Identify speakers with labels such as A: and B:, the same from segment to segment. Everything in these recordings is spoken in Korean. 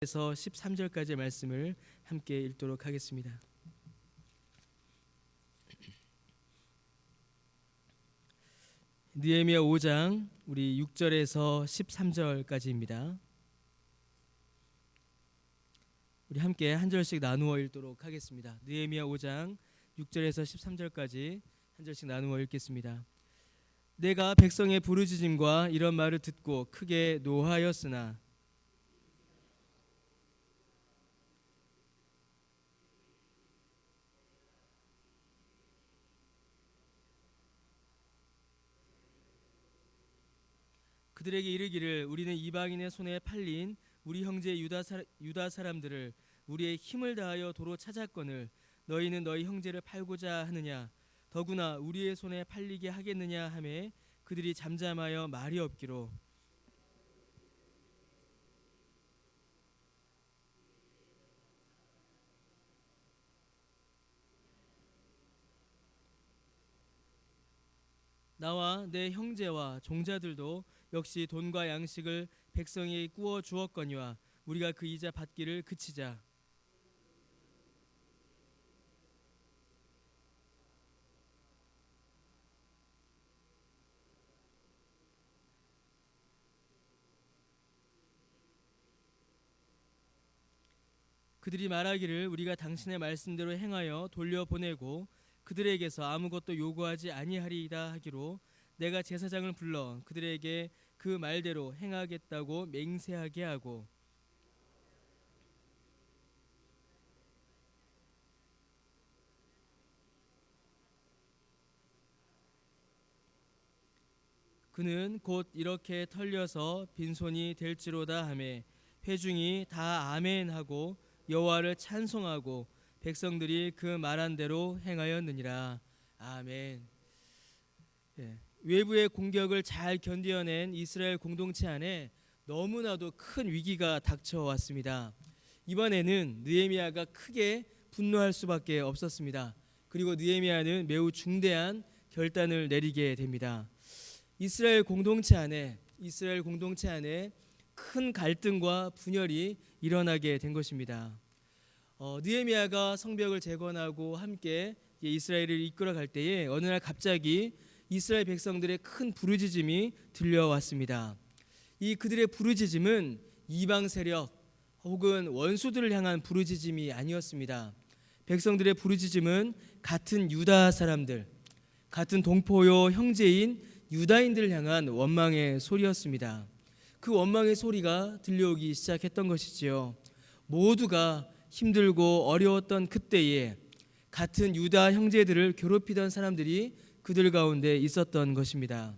A: 에서 13절까지의 말씀을 함께 읽도록 하겠습니다. 느헤미야 5장 우리 6절에서 13절까지입니다. 우리 함께 한 절씩 나누어 읽도록 하겠습니다. 느헤미야 5장 6절에서 13절까지 한 절씩 나누어 읽겠습니다. 내가 백성의 부르짖음과 이런 말을 듣고 크게 노하였으나 그들에게 이르기를 우리는 이방인의 손에 팔린 우리 형제 유다 사람들을 우리의 힘을 다하여 도로 찾았거늘 너희는 너희 형제를 팔고자 하느냐 더구나 우리의 손에 팔리게 하겠느냐 하매 그들이 잠잠하여 말이 없기로 나와 내 형제와 종자들도 역시 돈과 양식을 백성에게 꾸어 주었거니와 우리가 그 이자 받기를 그치자. 그들이 말하기를 우리가 당신의 말씀대로 행하여 돌려보내고 그들에게서 아무것도 요구하지 아니하리이다 하기로 내가 제사장을 불러 그들에게 그 말대로 행하겠다고 맹세하게 하고 그는 곧 이렇게 털려서 빈손이 될지로다 하매 회중이 다 아멘하고 여호와를 찬송하고 백성들이 그 말한 대로 행하였느니라. 아멘. 외부의 공격을 잘 견뎌낸 이스라엘 공동체 안에 너무나도 큰 위기가 닥쳐왔습니다. 이번에는 느헤미야가 크게 분노할 수밖에 없었습니다. 그리고 느헤미야는 매우 중대한 결단을 내리게 됩니다. 이스라엘 공동체 안에 큰 갈등과 분열이 일어나게 된 것입니다. 느헤미야가 성벽을 재건하고 함께 이스라엘을 이끌어 갈 때에 어느 날 갑자기 이스라엘 백성들의 큰 부르짖음이 들려왔습니다. 이 그들의 부르짖음은 이방 세력 혹은 원수들을 향한 부르짖음이 아니었습니다. 백성들의 부르짖음은 같은 유다 사람들, 같은 동포요 형제인 유다인들을 향한 원망의 소리였습니다. 그 원망의 소리가 들려오기 시작했던 것이지요. 모두가 힘들고 어려웠던 그때에 같은 유다 형제들을 괴롭히던 사람들이 그들 가운데 있었던 것입니다.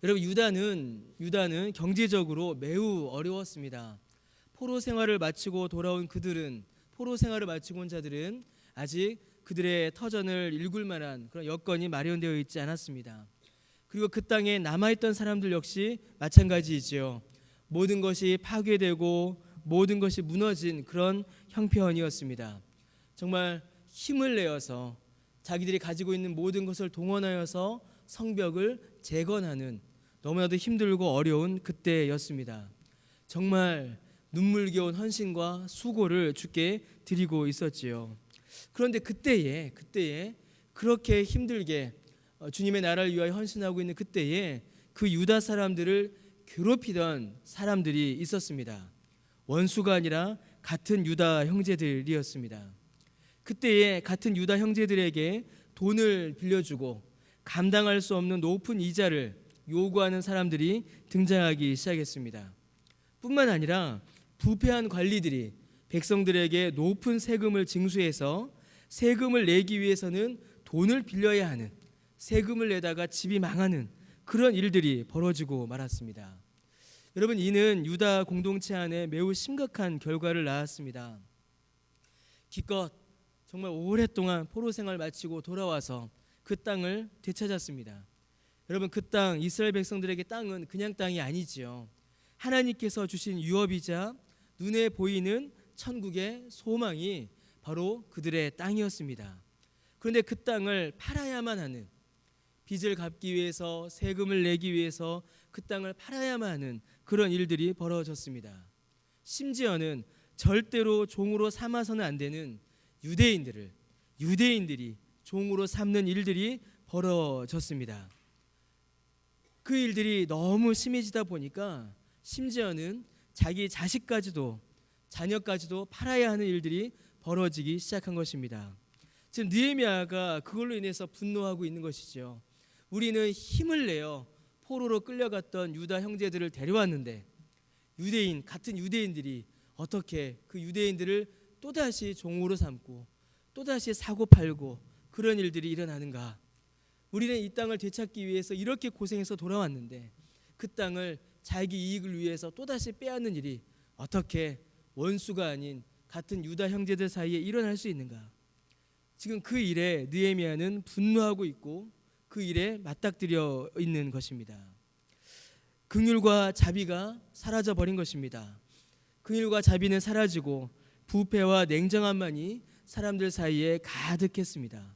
A: 여러분, 유다는 경제적으로 매우 어려웠습니다. 포로 생활을 마치고 돌아온 자들은 아직 그들의 터전을 일굴 만한 그런 여건이 마련되어 있지 않았습니다. 그리고 그 땅에 남아있던 사람들 역시 마찬가지이지요. 모든 것이 파괴되고 모든 것이 무너진 그런 형편이었습니다. 정말 힘을 내어서 자기들이 가지고 있는 모든 것을 동원하여서 성벽을 재건하는 너무나도 힘들고 어려운 그때였습니다. 정말 눈물겨운 헌신과 수고를 주께 드리고 있었지요. 그런데 그때에 그렇게 힘들게 주님의 나라를 위하여 헌신하고 있는 그때에 그 유다 사람들을 괴롭히던 사람들이 있었습니다. 원수가 아니라 같은 유다 형제들이었습니다. 그때에 같은 유다 형제들에게 돈을 빌려주고 감당할 수 없는 높은 이자를 요구하는 사람들이 등장하기 시작했습니다. 뿐만 아니라 부패한 관리들이 백성들에게 높은 세금을 징수해서 세금을 내기 위해서는 돈을 빌려야 하는, 세금을 내다가 집이 망하는 그런 일들이 벌어지고 말았습니다. 여러분, 이는 유다 공동체 안에 매우 심각한 결과를 낳았습니다. 기껏 정말 오랫동안 포로 생활을 마치고 돌아와서 그 땅을 되찾았습니다. 여러분, 그 땅, 이스라엘 백성들에게 땅은 그냥 땅이 아니지요. 하나님께서 주신 유업이자 눈에 보이는 천국의 소망이 바로 그들의 땅이었습니다. 그런데 그 땅을 팔아야만 하는, 빚을 갚기 위해서, 세금을 내기 위해서 그 땅을 팔아야만 하는 그런 일들이 벌어졌습니다. 심지어는 절대로 종으로 삼아서는 안 되는 유대인들이 종으로 삼는 일들이 벌어졌습니다. 그 일들이 너무 심해지다 보니까 심지어는 자기 자녀까지도 팔아야 하는 일들이 벌어지기 시작한 것입니다. 지금 느헤미야가 그걸로 인해서 분노하고 있는 것이죠. 우리는 힘을 내어 포로로 끌려갔던 유다 형제들을 데려왔는데 같은 유대인들이 어떻게 그 유대인들을 또다시 종으로 삼고 또다시 사고팔고 그런 일들이 일어나는가. 우리는 이 땅을 되찾기 위해서 이렇게 고생해서 돌아왔는데 그 땅을 자기 이익을 위해서 또다시 빼앗는 일이 어떻게 원수가 아닌 같은 유다 형제들 사이에 일어날 수 있는가. 지금 그 일에 느헤미야는 분노하고 있고 그 일에 맞닥뜨려 있는 것입니다. 긍휼과 자비가 사라져 버린 것입니다. 긍휼과 자비는 사라지고 부패와 냉정함만이 사람들 사이에 가득했습니다.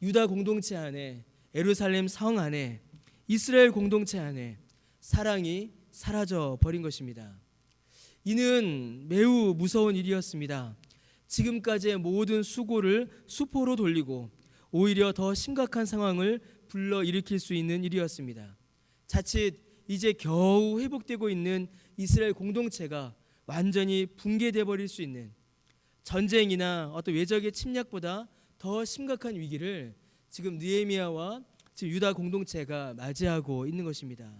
A: 유다 공동체 안에, 예루살렘 성 안에, 이스라엘 공동체 안에 사랑이 사라져 버린 것입니다. 이는 매우 무서운 일이었습니다. 지금까지의 모든 수고를 수포로 돌리고 오히려 더 심각한 상황을 불러일으킬 수 있는 일이었습니다. 자칫 이제 겨우 회복되고 있는 이스라엘 공동체가 완전히 붕괴돼 버릴 수 있는 전쟁이나 어떤 외적의 침략보다 더 심각한 위기를 지금 느헤미야와 지금 유다 공동체가 맞이하고 있는 것입니다.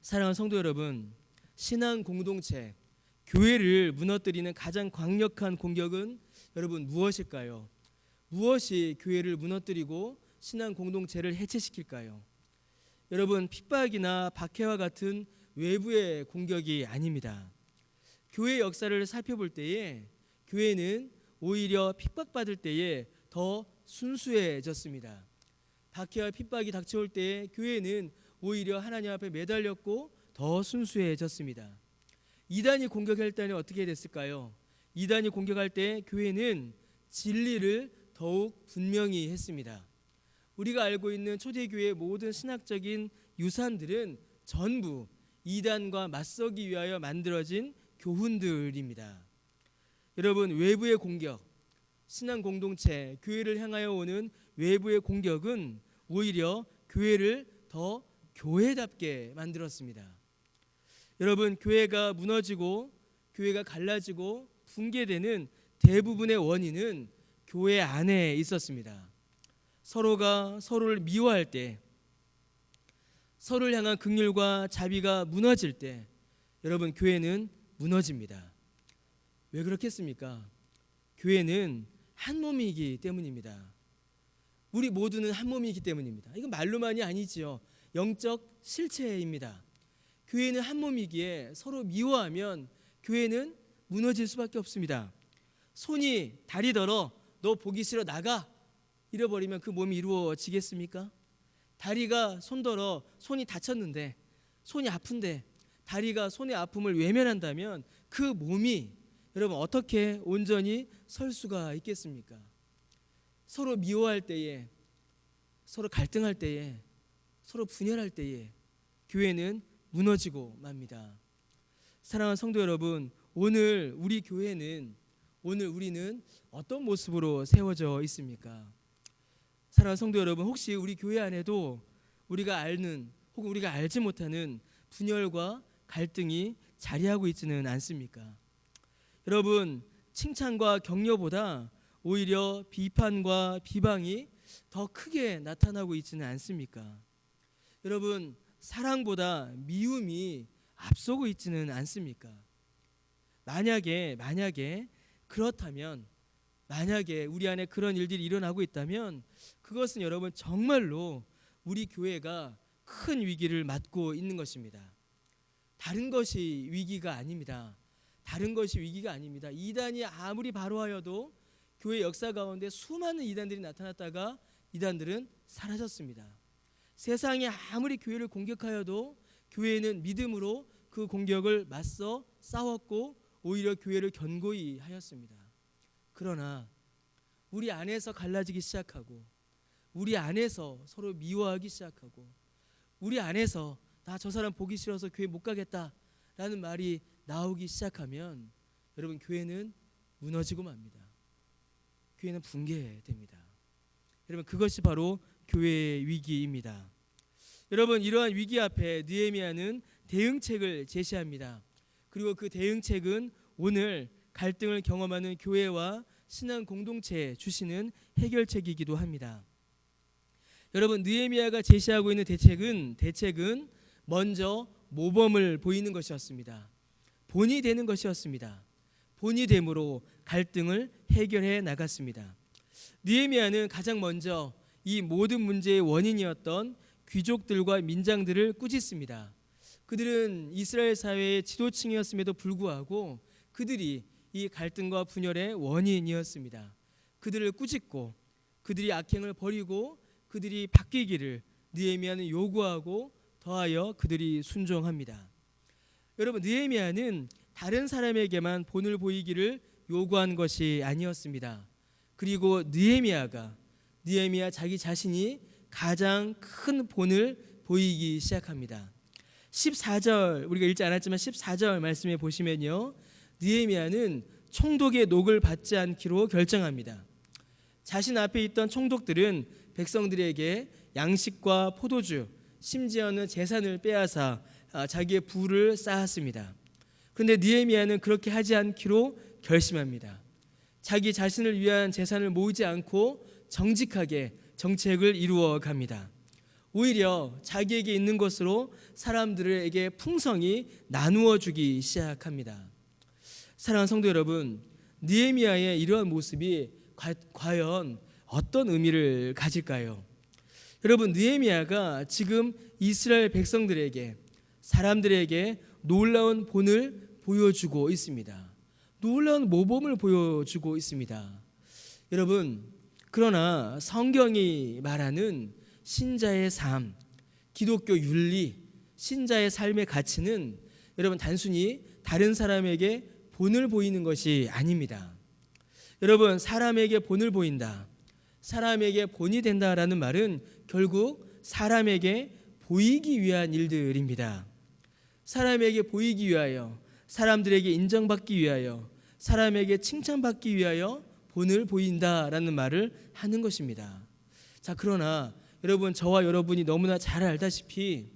A: 사랑하는 성도 여러분, 신앙 공동체, 교회를 무너뜨리는 가장 강력한 공격은 여러분 무엇일까요? 무엇이 교회를 무너뜨리고 신앙 공동체를 해체시킬까요? 여러분, 핍박이나 박해와 같은 외부의 공격이 아닙니다. 교회 역사를 살펴볼 때에 교회는 오히려 핍박받을 때에 더 순수해졌습니다. 박해와 핍박이 닥쳐올 때에 교회는 오히려 하나님 앞에 매달렸고 더 순수해졌습니다. 이단이 공격할 때는 어떻게 됐을까요? 이단이 공격할 때 교회는 진리를 더욱 분명히 했습니다. 우리가 알고 있는 초대교회의 모든 신학적인 유산들은 전부 이단과 맞서기 위하여 만들어진 교훈들입니다. 여러분, 외부의 공격, 신앙 공동체, 교회를 향하여 오는 외부의 공격은 오히려 교회를 더 교회답게 만들었습니다. 여러분, 교회가 무너지고 교회가 갈라지고 붕괴되는 대부분의 원인은 교회 안에 있었습니다. 서로가 서로를 미워할 때, 서로를 향한 긍휼과 자비가 무너질 때 여러분, 교회는 무너집니다. 왜 그렇겠습니까? 교회는 한 몸이기 때문입니다. 우리 모두는 한 몸이기 때문입니다. 이건 말로만이 아니지요. 영적 실체입니다. 교회는 한 몸이기에 서로 미워하면 교회는 무너질 수밖에 없습니다. 손이 다리더러 너 보기 싫어 나가 잃어버리면 그 몸이 이루어지겠습니까? 다리가 손더러 손이 다쳤는데 손이 아픈데 다리가 손의 아픔을 외면한다면 그 몸이 여러분 어떻게 온전히 설 수가 있겠습니까? 서로 미워할 때에, 서로 갈등할 때에, 서로 분열할 때에 교회는 무너지고 맙니다. 사랑하는 성도 여러분, 오늘 우리는 어떤 모습으로 세워져 있습니까? 사랑하는 성도 여러분, 혹시 우리 교회 안에도 우리가 아는 혹은 우리가 알지 못하는 분열과 갈등이 자리하고 있지는 않습니까? 여러분, 칭찬과 격려보다 오히려 비판과 비방이 더 크게 나타나고 있지는 않습니까? 여러분, 사랑보다 미움이 앞서고 있지는 않습니까? 만약에 그렇다면, 만약에 우리 안에 그런 일들이 일어나고 있다면 그것은 여러분 정말로 우리 교회가 큰 위기를 맞고 있는 것입니다. 다른 것이 위기가 아닙니다. 이단이 아무리 바로하여도 교회 역사 가운데 수많은 이단들이 나타났다가 이단들은 사라졌습니다. 세상이 아무리 교회를 공격하여도 교회는 믿음으로 그 공격을 맞서 싸웠고 오히려 교회를 견고히 하였습니다. 그러나 우리 안에서 갈라지기 시작하고 우리 안에서 서로 미워하기 시작하고 우리 안에서 나 저 사람 보기 싫어서 교회 못 가겠다라는 말이 나오기 시작하면 여러분 교회는 무너지고 맙니다. 교회는 붕괴됩니다. 여러분 그것이 바로 교회의 위기입니다. 여러분 이러한 위기 앞에 느헤미야는 대응책을 제시합니다. 그리고 그 대응책은 오늘 갈등을 경험하는 교회와 신앙 공동체에 주시는 해결책이기도 합니다. 여러분 느헤미야가 제시하고 있는 대책은 먼저 모범을 보이는 것이었습니다. 본이 되는 것이었습니다. 본이 됨으로 갈등을 해결해 나갔습니다. 느헤미야는 가장 먼저 이 모든 문제의 원인이었던 귀족들과 민장들을 꾸짖습니다. 그들은 이스라엘 사회의 지도층이었음에도 불구하고 그들이 이 갈등과 분열의 원인이었습니다. 그들을 꾸짖고 그들이 악행을 버리고 그들이 바뀌기를 느헤미야는 요구하고 더하여 그들이 순종합니다. 여러분 느헤미야는 다른 사람에게만 본을 보이기를 요구한 것이 아니었습니다. 그리고 느헤미야 자기 자신이 가장 큰 본을 보이기 시작합니다. 14절 우리가 읽지 않았지만 14절 말씀에 보시면요. 느헤미야는 총독의 녹을 받지 않기로 결정합니다. 자신 앞에 있던 총독들은 백성들에게 양식과 포도주 심지어는 재산을 빼앗아 자기의 부를 쌓았습니다. 그런데 느헤미야는 그렇게 하지 않기로 결심합니다. 자기 자신을 위한 재산을 모으지 않고 정직하게 정책을 이루어 갑니다. 오히려 자기에게 있는 것으로 사람들에게 풍성히 나누어 주기 시작합니다. 사랑하는 성도 여러분, 느헤미야의 이러한 모습이 과연 어떤 의미를 가질까요? 여러분 느헤미야가 지금 이스라엘 백성들에게 사람들에게 놀라운 본을 보여주고 있습니다. 놀라운 모범을 보여주고 있습니다. 여러분 그러나 성경이 말하는 신자의 삶, 기독교 윤리, 신자의 삶의 가치는 여러분 단순히 다른 사람에게 본을 보이는 것이 아닙니다. 여러분 사람에게 본을 보인다, 사람에게 본이 된다라는 말은 결국 사람에게 보이기 위한 일들입니다. 사람에게 보이기 위하여, 사람들에게 인정받기 위하여, 사람에게 칭찬받기 위하여 본을 보인다라는 말을 하는 것입니다. 자, 그러나 여러분 저와 여러분이 너무나 잘 알다시피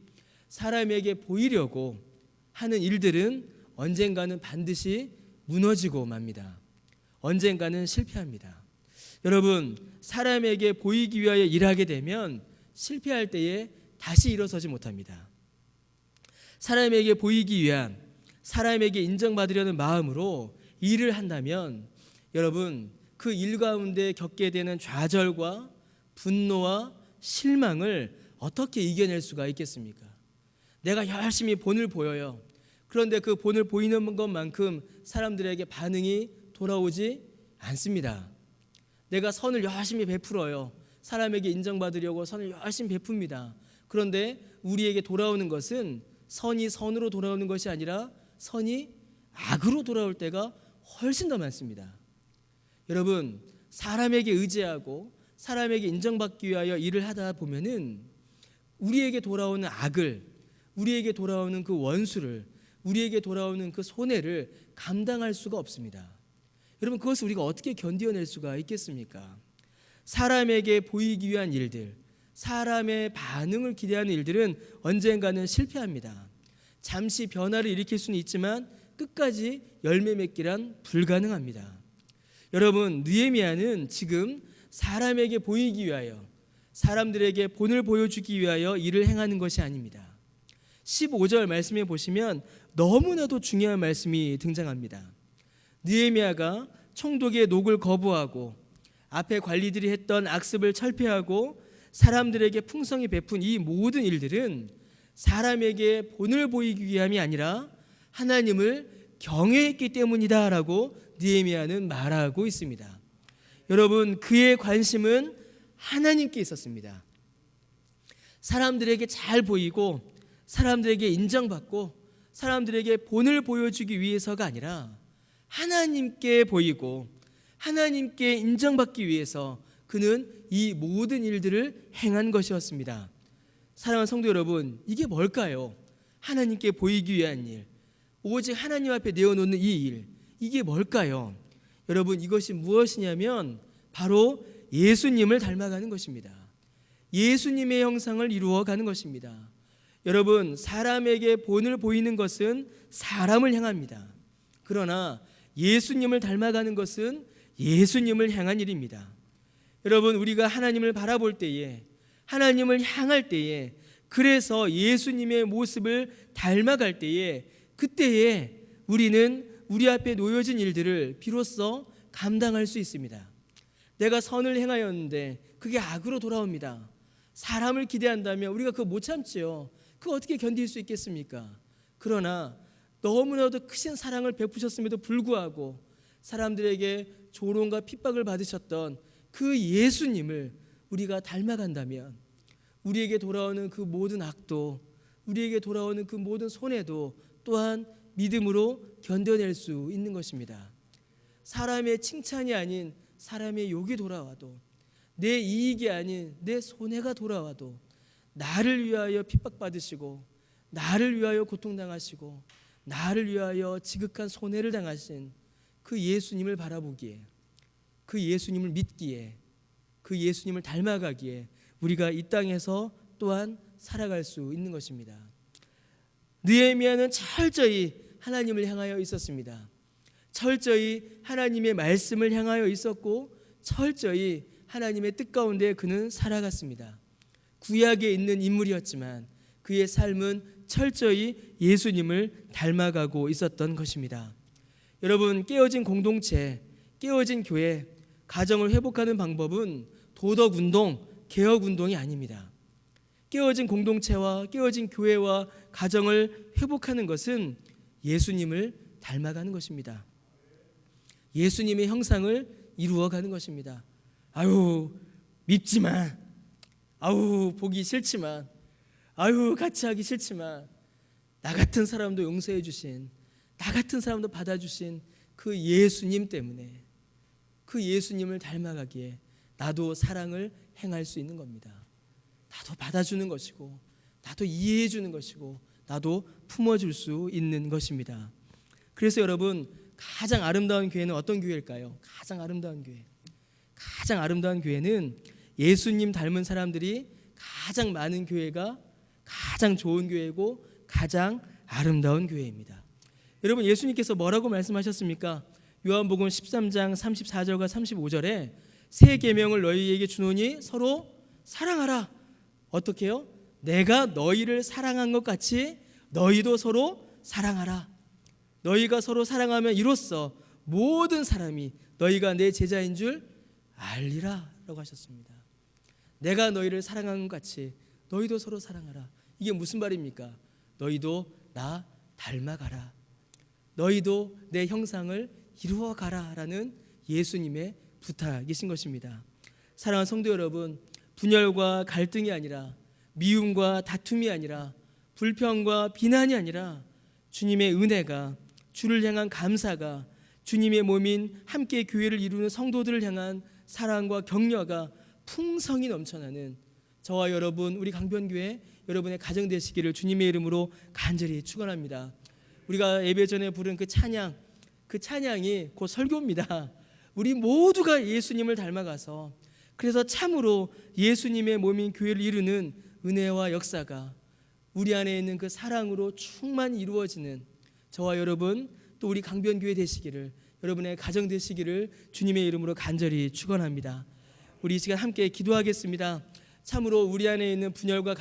A: 사람에게 보이려고 하는 일들은 언젠가는 반드시 무너지고 맙니다. 언젠가는 실패합니다. 여러분 사람에게 보이기 위하여 일하게 되면 실패할 때에 다시 일어서지 못합니다. 사람에게 보이기 위한, 사람에게 인정받으려는 마음으로 일을 한다면 여러분 그 일 가운데 겪게 되는 좌절과 분노와 실망을 어떻게 이겨낼 수가 있겠습니까? 내가 열심히 본을 보여요. 그런데 그 본을 보이는 것만큼 사람들에게 반응이 돌아오지 않습니다. 내가 선을 열심히 베풀어요. 사람에게 인정받으려고 선을 열심히 베풉니다. 그런데 우리에게 돌아오는 것은 선이 선으로 돌아오는 것이 아니라 선이 악으로 돌아올 때가 훨씬 더 많습니다. 여러분 사람에게 의지하고 사람에게 인정받기 위하여 일을 하다 보면은 우리에게 돌아오는 악을, 우리에게 돌아오는 그 원수를, 우리에게 돌아오는 그 손해를 감당할 수가 없습니다. 여러분 그것을 우리가 어떻게 견뎌낼 수가 있겠습니까? 사람에게 보이기 위한 일들, 사람의 반응을 기대하는 일들은 언젠가는 실패합니다. 잠시 변화를 일으킬 수는 있지만 끝까지 열매 맺기란 불가능합니다. 여러분 느헤미야는 지금 사람에게 보이기 위하여, 사람들에게 본을 보여주기 위하여 일을 행하는 것이 아닙니다. 15절 말씀에 보시면 너무나도 중요한 말씀이 등장합니다. 느헤미야가 총독의 녹을 거부하고 앞에 관리들이 했던 악습을 철폐하고 사람들에게 풍성히 베푼 이 모든 일들은 사람에게 본을 보이기 위함이 아니라 하나님을 경외했기 때문이다라고 느헤미야는 말하고 있습니다. 여러분 그의 관심은 하나님께 있었습니다. 사람들에게 잘 보이고 사람들에게 인정받고 사람들에게 본을 보여주기 위해서가 아니라 하나님께 보이고 하나님께 인정받기 위해서 그는 이 모든 일들을 행한 것이었습니다. 사랑하는 성도 여러분, 이게 뭘까요? 하나님께 보이기 위한 일. 오직 하나님 앞에 내어놓는 이 일, 이게 뭘까요? 여러분, 이것이 무엇이냐면 바로 예수님을 닮아가는 것입니다. 예수님의 형상을 이루어가는 것입니다. 여러분, 사람에게 본을 보이는 것은 사람을 향합니다. 그러나 예수님을 닮아가는 것은 예수님을 향한 일입니다. 여러분, 우리가 하나님을 바라볼 때에, 하나님을 향할 때에, 그래서 예수님의 모습을 닮아갈 때에, 그때에 우리는 우리 앞에 놓여진 일들을 비로소 감당할 수 있습니다. 내가 선을 행하였는데 그게 악으로 돌아옵니다. 사람을 기대한다면 우리가 그거 못 참지요. 그거 어떻게 견딜 수 있겠습니까? 그러나 너무나도 크신 사랑을 베푸셨음에도 불구하고 사람들에게 조롱과 핍박을 받으셨던 그 예수님을 우리가 닮아간다면 우리에게 돌아오는 그 모든 악도, 우리에게 돌아오는 그 모든 손해도 또한 믿음으로 견뎌낼 수 있는 것입니다. 사람의 칭찬이 아닌 사람의 욕이 돌아와도, 내 이익이 아닌 내 손해가 돌아와도 나를 위하여 핍박받으시고, 나를 위하여 고통당하시고, 나를 위하여 지극한 손해를 당하신 그 예수님을 바라보기에, 그 예수님을 믿기에, 그 예수님을 닮아가기에 우리가 이 땅에서 또한 살아갈 수 있는 것입니다. 느헤미야는 철저히 하나님을 향하여 있었습니다. 철저히 하나님의 말씀을 향하여 있었고 철저히 하나님의 뜻 가운데 그는 살아갔습니다. 구약에 있는 인물이었지만 그의 삶은 철저히 예수님을 닮아가고 있었던 것입니다. 여러분, 깨어진 공동체, 깨어진 교회, 가정을 회복하는 방법은 도덕운동, 개혁운동이 아닙니다. 깨어진 공동체와 깨어진 교회와 가정을 회복하는 것은 예수님을 닮아가는 것입니다. 예수님의 형상을 이루어가는 것입니다. 아유, 밉지만, 아유, 보기 싫지만, 아유, 같이 하기 싫지만, 나 같은 사람도 용서해 주신, 나 같은 사람도 받아주신 그 예수님 때문에, 그 예수님을 닮아가기에 나도 사랑을 행할 수 있는 겁니다. 나도 받아주는 것이고, 나도 이해해 주는 것이고, 나도 품어줄 수 있는 것입니다. 그래서 여러분, 가장 아름다운 교회는 어떤 교회일까요? 가장 아름다운 교회, 가장 아름다운 교회는 예수님 닮은 사람들이 가장 많은 교회가 가장 좋은 교회고 가장 아름다운 교회입니다. 여러분, 예수님께서 뭐라고 말씀하셨습니까? 요한복음 13장 34절과 35절에 새 계명을 너희에게 주노니 서로 사랑하라. 어떻게 해요? 내가 너희를 사랑한 것 같이 너희도 서로 사랑하라. 너희가 서로 사랑하면 이로써 모든 사람이 너희가 내 제자인 줄 알리라 라고 하셨습니다. 내가 너희를 사랑한 것 같이 너희도 서로 사랑하라. 이게 무슨 말입니까? 너희도 나 닮아가라. 너희도 내 형상을 이루어가라 라는 예수님의 부탁이신 것입니다. 사랑하는 성도 여러분, 분열과 갈등이 아니라, 미움과 다툼이 아니라, 불평과 비난이 아니라 주님의 은혜가, 주를 향한 감사가, 주님의 몸인 함께 교회를 이루는 성도들을 향한 사랑과 격려가 풍성히 넘쳐나는 저와 여러분, 우리 강변교회 여러분의 가정 되시기를 주님의 이름으로 간절히 축원합니다. 우리가 예배 전에 부른 그 찬양이 곧 설교입니다. 우리 모두가 예수님을 닮아가서, 그래서 참으로 예수님의 몸인 교회를 이루는 은혜와 역사가 우리 안에 있는 그 사랑으로 충만히 이루어지는 저와 여러분, 또 우리 강변교회 되시기를, 여러분의 가정 되시기를 주님의 이름으로 간절히 축원합니다. 우리 이 시간 함께 기도하겠습니다. 참으로 우리 안에 있는 분열과